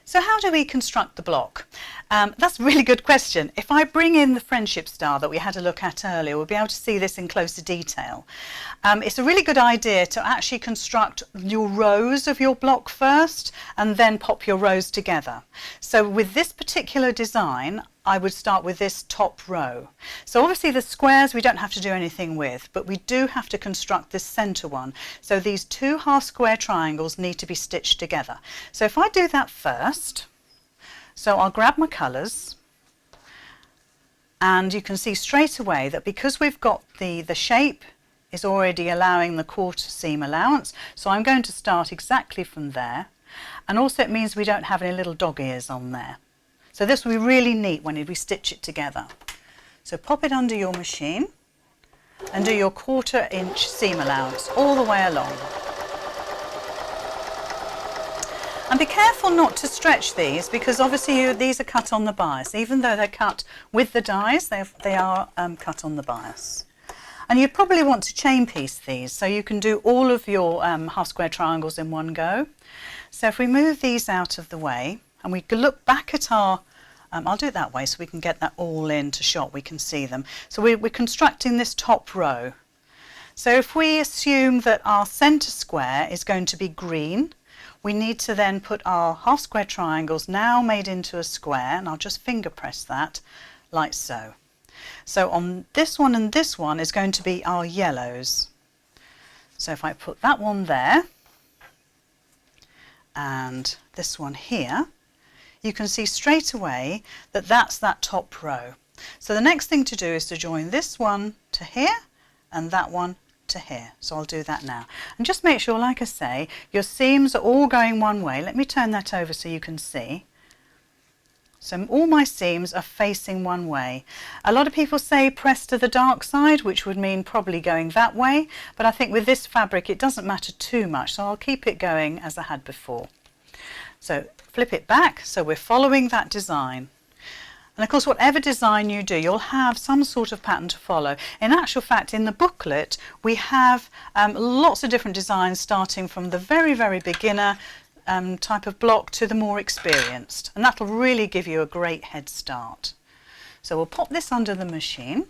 So how do we construct the block? That's a really good question. If I bring in the friendship star that we had a look at earlier, we'll be able to see this in closer detail. It's a really good idea to actually construct your rows of your block first and then pop your rows together. So with this particular design, I would start with this top row. So obviously the squares we don't have to do anything with, but we do have to construct this center one. So these two half square triangles need to be stitched together. So if I do that first, so I'll grab my colours, and you can see straight away that because we've got the shape is already allowing the quarter seam allowance, so I'm going to start exactly from there, and also it means we don't have any little dog ears on there. So this will be really neat when we stitch it together. So pop it under your machine and do your 1/4 inch seam allowance all the way along. And be careful not to stretch these, because obviously these are cut on the bias. Even though they're cut with the dies, they are cut on the bias. And you probably want to chain piece these, so you can do all of your half square triangles in one go. So if we move these out of the way, and we can look back at our, I'll do it that way so we can get that all into shot, we can see them. So we're constructing this top row. So if we assume that our centre square is going to be green, we need to then put our half square triangles now made into a square, and I'll just finger press that like so. So on this one and this one is going to be our yellows. So if I put that one there and this one here, you can see straight away that that's that top row. So the next thing to do is to join this one to here and that one to here. So I'll do that now. And just make sure, like I say, your seams are all going one way. Let me turn that over so you can see. So all my seams are facing one way. A lot of people say press to the dark side, which would mean probably going that way, but I think with this fabric it doesn't matter too much, so I'll keep it going as I had before. So flip it back, so we're following that design. And of course, whatever design you do, you'll have some sort of pattern to follow. In actual fact, in the booklet, we have lots of different designs, starting from the very, very beginner type of block to the more experienced. And that'll really give you a great head start. So we'll pop this under the machine.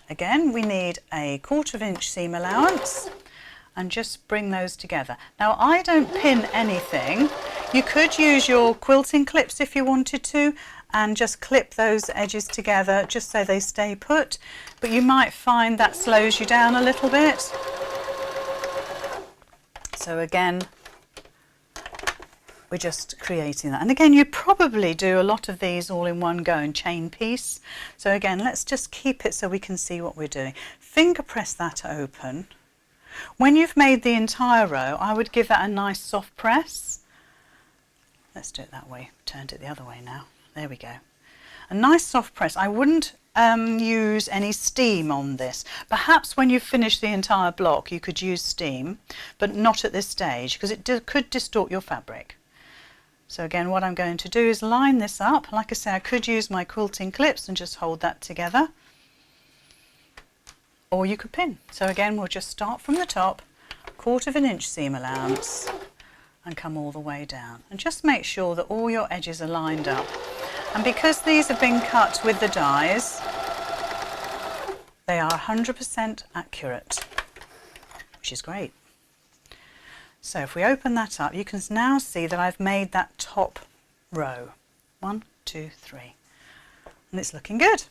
Again, we need a 1/4 inch seam allowance, and just bring those together. Now, I don't pin anything. You could use your quilting clips if you wanted to, and just clip those edges together just so they stay put, but you might find that slows you down a little bit. So again, we're just creating that. And again, you probably do a lot of these all in one go and chain piece. So again, let's just keep it so we can see what we're doing. Finger press that open. When you've made the entire row, I would give that a nice soft press. Let's do it that way. Turned it the other way now. There we go. A nice soft press. I wouldn't use any steam on this. Perhaps when you've finished the entire block you could use steam, but not at this stage, because it could distort your fabric. So again, what I'm going to do is line this up. Like I say, I could use my quilting clips and just hold that together, or you could pin. So again, we'll just start from the top, 1/4 inch seam allowance, and come all the way down. And just make sure that all your edges are lined up. And because these have been cut with the dies, they are 100% accurate, which is great. So if we open that up, you can now see that I've made that top row. 1, 2, 3. And it's looking good.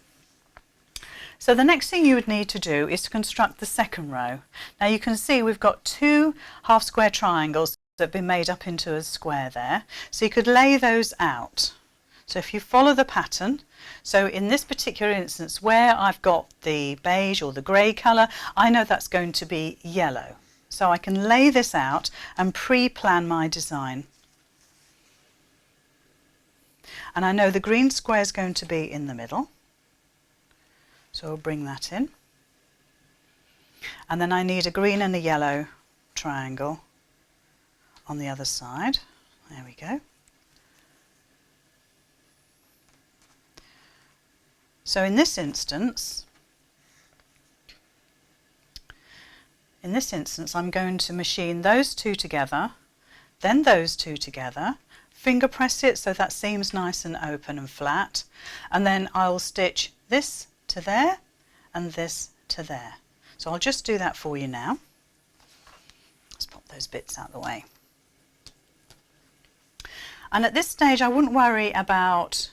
So the next thing you would need to do is to construct the second row. Now you can see we've got 2 half square triangles that have been made up into a square there. So you could lay those out. So if you follow the pattern, so in this particular instance where I've got the beige or the grey colour, I know that's going to be yellow. So I can lay this out and pre-plan my design. And I know the green square is going to be in the middle. So I'll bring that in. And then I need a green and a yellow triangle on the other side. There we go. So in this instance, I'm going to machine those two together then those two together, finger press it so that seam's nice and open and flat, and then I'll stitch this to there and this to there. So I'll just do that for you now. Let's pop those bits out of the way. And at this stage I wouldn't worry about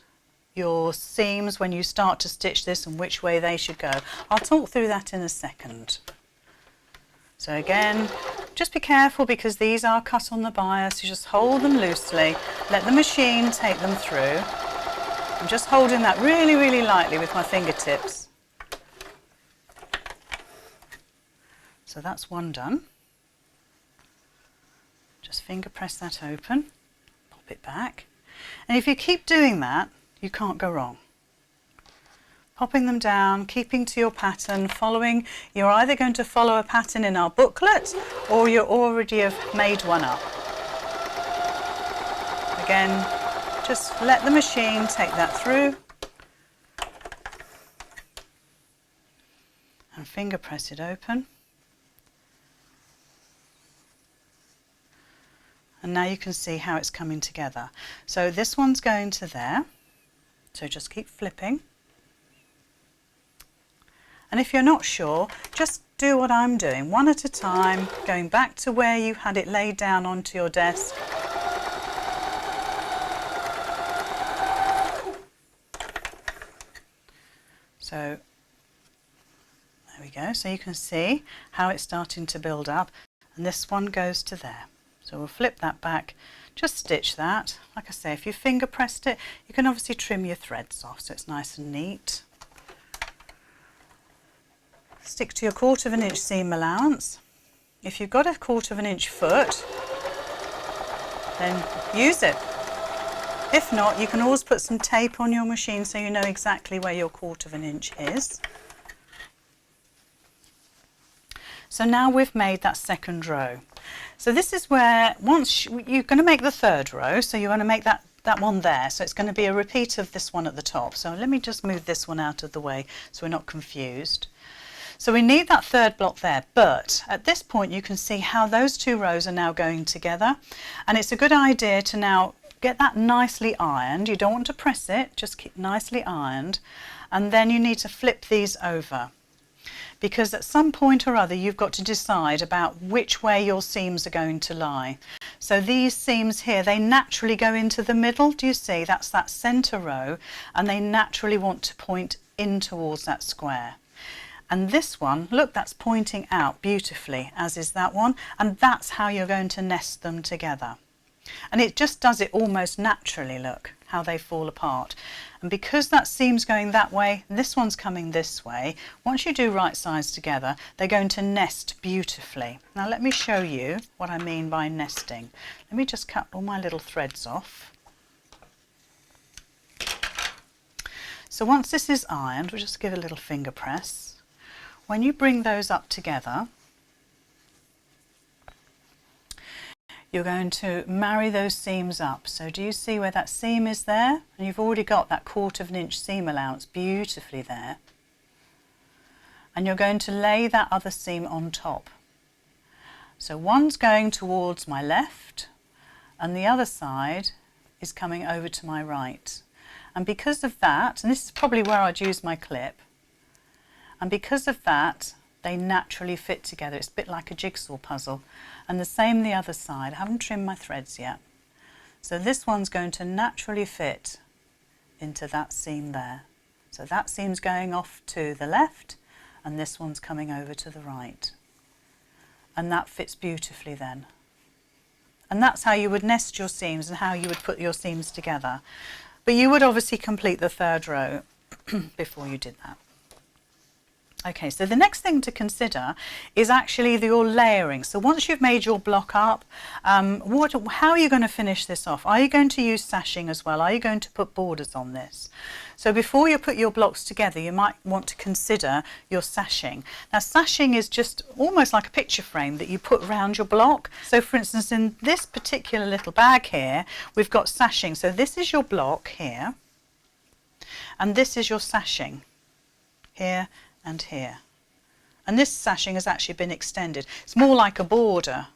your seams when you start to stitch this and which way they should go. I'll talk through that in a second. So again, just be careful because these are cut on the bias. You just hold them loosely, let the machine take them through. I'm just holding that really, really lightly with my fingertips. So that's one done. Just finger press that open, pop it back. And if you keep doing that, you can't go wrong. Popping them down, keeping to your pattern, following. You're either going to follow a pattern in our booklet or you already have made one up. Again, just let the machine take that through and finger press it open. And now you can see how it's coming together. So this one's going to there, so just keep flipping. And if you're not sure, just do what I'm doing, one at a time, going back to where you had it laid down onto your desk. So there we go. So you can see how it's starting to build up, and this one goes to there. So we'll flip that back, just stitch that. Like I say, if you finger pressed it, you can obviously trim your threads off so it's nice and neat. Stick to your 1/4 of an inch seam allowance. If you've got a 1/4 of an inch foot, then use it. If not, you can always put some tape on your machine so you know exactly where your 1/4 of an inch is. So now we've made that second row. So this is where, once you're going to make the third row, so you want to make that one there. So it's going to be a repeat of this one at the top. So let me just move this one out of the way so we're not confused. So we need that third block there, but at this point you can see how those two rows are now going together, and it's a good idea to now get that nicely ironed. You don't want to press it, just keep nicely ironed, and then you need to flip these over, because at some point or other you've got to decide about which way your seams are going to lie. So these seams here, they naturally go into the middle. Do you see? That's that centre row, and they naturally want to point in towards that square. And this one, look, that's pointing out beautifully, as is that one, and that's how you're going to nest them together. And it just does it almost naturally, look how they fall apart. And because that seam's going that way, this one's coming this way, once you do right sides together, they're going to nest beautifully. Now let me show you what I mean by nesting. Let me just cut all my little threads off. So once this is ironed, we'll just give a little finger press. When you bring those up together, you're going to marry those seams up. So do you see where that seam is there? And you've already got that 1/4 of an inch seam allowance beautifully there. And you're going to lay that other seam on top. So one's going towards my left and the other side is coming over to my right. And because of that, and this is probably where I'd use my clip, and because of that, they naturally fit together. It's a bit like a jigsaw puzzle. And the same the other side. I haven't trimmed my threads yet. So this one's going to naturally fit into that seam there. So that seam's going off to the left, and this one's coming over to the right. And that fits beautifully then. And that's how you would nest your seams and how you would put your seams together. But you would obviously complete the third row before you did that. Okay, so the next thing to consider is actually your layering. So once you've made your block up, how are you going to finish this off? Are you going to use sashing as well? Are you going to put borders on this? So before you put your blocks together, you might want to consider your sashing. Now sashing is just almost like a picture frame that you put around your block. So for instance, in this particular little bag here, we've got sashing. So this is your block here, and this is your sashing here and here. And this sashing has actually been extended. It's more like a border,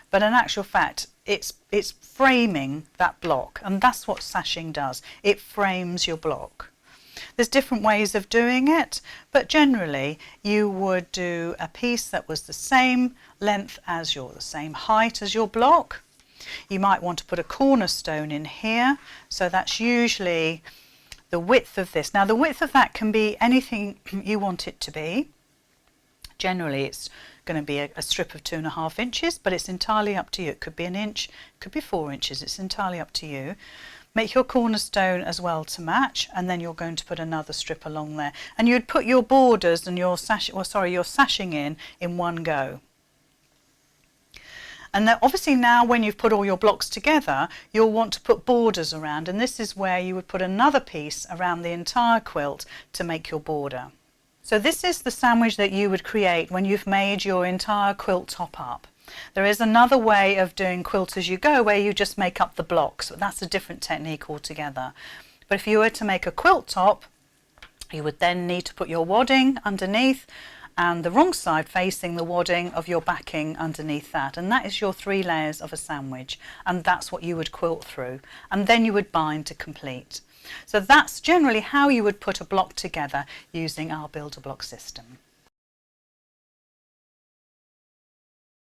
but in actual fact it's framing that block, and that's what sashing does. It frames your block. There's different ways of doing it, but generally you would do a piece that was the same length as the same height as your block. You might want to put a cornerstone in here, so that's usually the width of this. Now the width of that can be anything you want it to be. Generally it's going to be a strip of 2.5 inches, but it's entirely up to you. It could be 1 inch, it could be 4 inches, it's entirely up to you. Make your cornerstone as well to match, and then you're going to put another strip along there, and you'd put your borders and your sashing in one go. And then obviously now when you've put all your blocks together, you'll want to put borders around, and this is where you would put another piece around the entire quilt to make your border. So this is the sandwich that you would create when you've made your entire quilt top up. There is another way of doing quilt as you go where you just make up the blocks, but that's a different technique altogether. But if you were to make a quilt top, you would then need to put your wadding underneath and the wrong side facing the wadding of your backing underneath that, and that is your 3 layers of a sandwich, and that's what you would quilt through, and then you would bind to complete. So that's generally how you would put a block together using our Build-A-Block system.